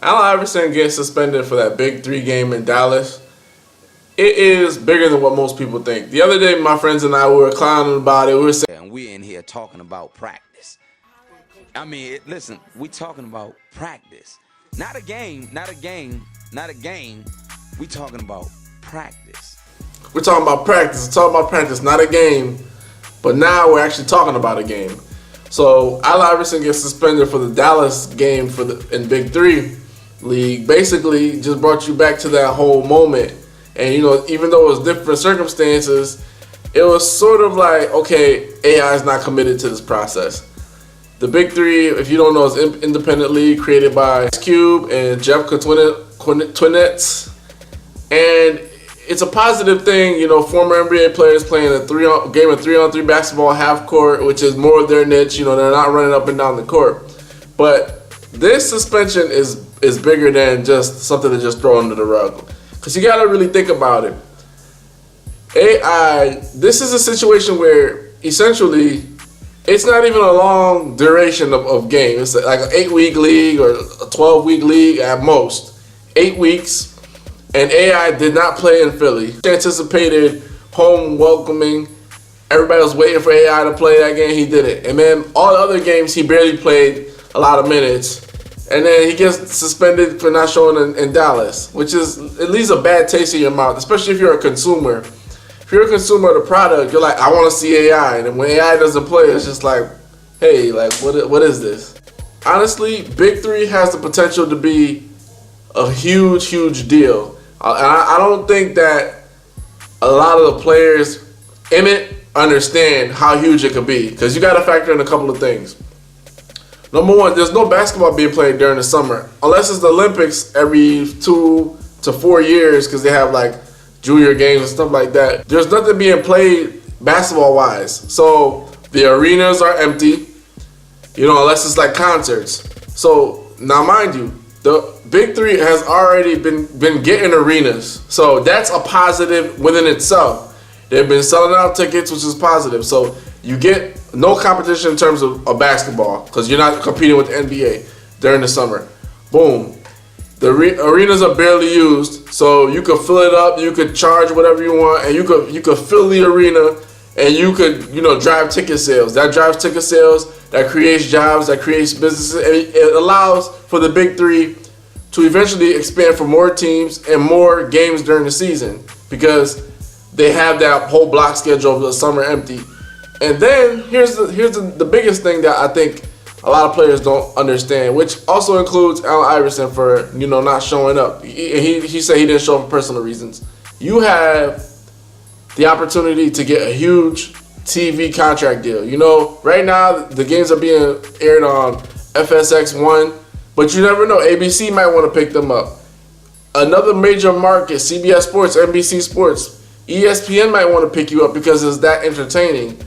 Allen Iverson getting suspended for that Big 3 game in Dallas. It is bigger than what most people think. The other day, my friends and I were clowning about it. We were saying, and we're in here talking about practice. I mean, listen, we talking about practice. Not a game. We talking about practice. we're talking about practice, not a game. But now we're actually talking about a game. So Allen Iverson gets suspended for the Dallas game in Big 3 league. Basically, just brought you back to that whole moment. And even though it was different circumstances, it was sort of like, okay, AI is not committed to this process. The Big 3, if you don't know, is an independent league created by Ice Cube and Jeff Twinettes. And it's a positive thing, former NBA players playing a game of 3-on-3 basketball half court, which is more of their niche. They're not running up and down the court. But this suspension is bigger than just something to just throw under the rug. Because you got to really think about it. AI, this is a situation where essentially it's not even a long duration of game. It's like an 8-week league or a 12-week league at most. 8 weeks. And AI did not play in Philly. Anticipated home welcoming. Everybody was waiting for AI to play that game. He did it. And then all the other games, he barely played a lot of minutes. And then he gets suspended for not showing in Dallas, which is at least a bad taste in your mouth, especially if you're a consumer. If you're a consumer of the product, you're like, I want to see AI. And then when AI doesn't play, it's just like, hey, like, what is this? Honestly, Big 3 has the potential to be a huge, huge deal. And I don't think that a lot of the players in it understand how huge it could be. Because you got to factor in a couple of things. Number one, there's no basketball being played during the summer. Unless it's the Olympics every 2 to 4 years because they have like junior games and stuff like that. There's nothing being played basketball-wise. So the arenas are empty, unless it's like concerts. So now mind you, the Big 3 has already been getting arenas. So that's a positive within itself. They've been selling out tickets, which is positive. So you get no competition in terms of basketball because you're not competing with the NBA during the summer. Boom. The arenas are barely used, so you could fill it up. You could charge whatever you want, and you could fill the arena, and you could drive ticket sales. That drives ticket sales. That creates jobs. That creates businesses. And it allows for the Big 3 to eventually expand for more teams and more games during the season because they have that whole block schedule of the summer empty. And then here's the biggest thing that I think a lot of players don't understand, which also includes Allen Iverson for not showing up. He said he didn't show up for personal reasons. You have the opportunity to get a huge TV contract deal. Right now the games are being aired on FSX1, but you never know. ABC might want to pick them up. Another major market, CBS Sports, NBC Sports, ESPN might want to pick you up because it's that entertaining.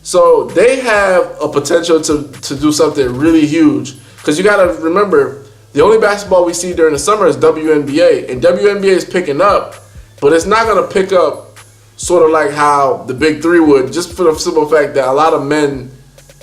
So they have a potential to do something really huge. Because you got to remember, the only basketball we see during the summer is WNBA. And WNBA is picking up, but it's not going to pick up sort of like how the Big 3 would, just for the simple fact that a lot of men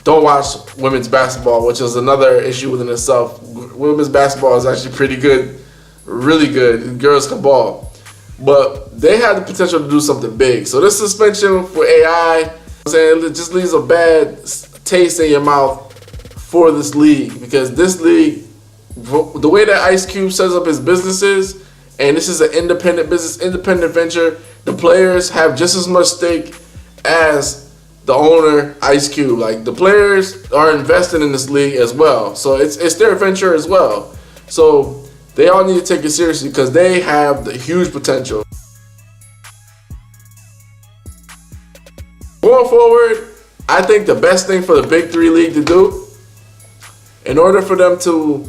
don't watch women's basketball, which is another issue within itself. Women's basketball is actually pretty good, really good. Girls can ball. But they have the potential to do something big. So this suspension for AI, it just leaves a bad taste in your mouth for this league because this league, the way that Ice Cube sets up his businesses, and this is an independent business, independent venture, the players have just as much stake as the owner, Ice Cube. Like the players are invested in this league as well, so it's their venture as well. So they all need to take it seriously because they have the huge potential. Going forward, I think the best thing for the Big 3 league to do, in order for them to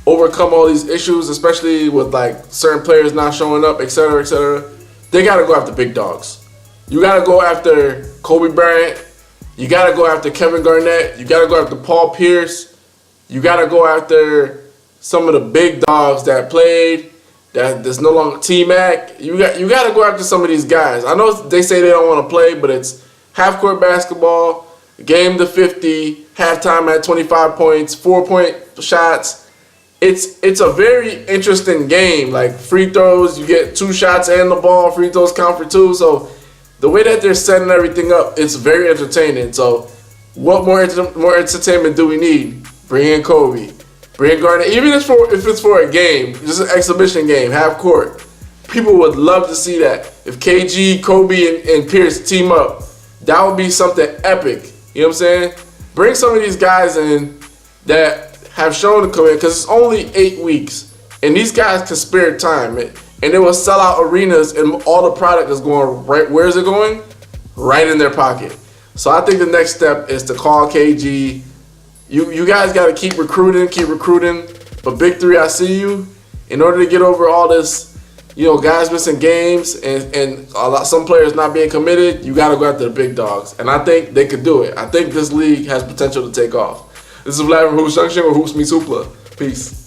overcome all these issues, especially with like certain players not showing up, etc., they got to go after big dogs. You got to go after Kobe Bryant. You got to go after Kevin Garnett. You got to go after Paul Pierce. You got to go after some of the big dogs that played. There's no longer T-Mac. You got to go after some of these guys. I know they say they don't want to play, but it's half-court basketball, game to 50, halftime at 25 points, 4-point shots. it's a very interesting game. Like free throws, you get 2 shots and the ball. Free throws count for 2. So the way that they're setting everything up, it's very entertaining. So what more entertainment do we need? Bring in Kobe, bring in Garnett. Even if it's for a game, just an exhibition game, half court. People would love to see that. If KG, Kobe, and Pierce team up, that would be something epic. You know what I'm saying? Bring some of these guys in that have shown the commit, because it's only 8 weeks, and these guys can spare time, and they will sell out arenas, and all the product is going right. Where is it going? Right in their pocket. So I think the next step is to call KG. You guys got to keep recruiting. But BIG3, I see you. In order to get over all this, guys missing games and some players not being committed, you got to go after the big dogs. And I think they could do it. I think this league has potential to take off. This is Vladimir Hoops Junction, where Hoops meets Hoopla. Peace.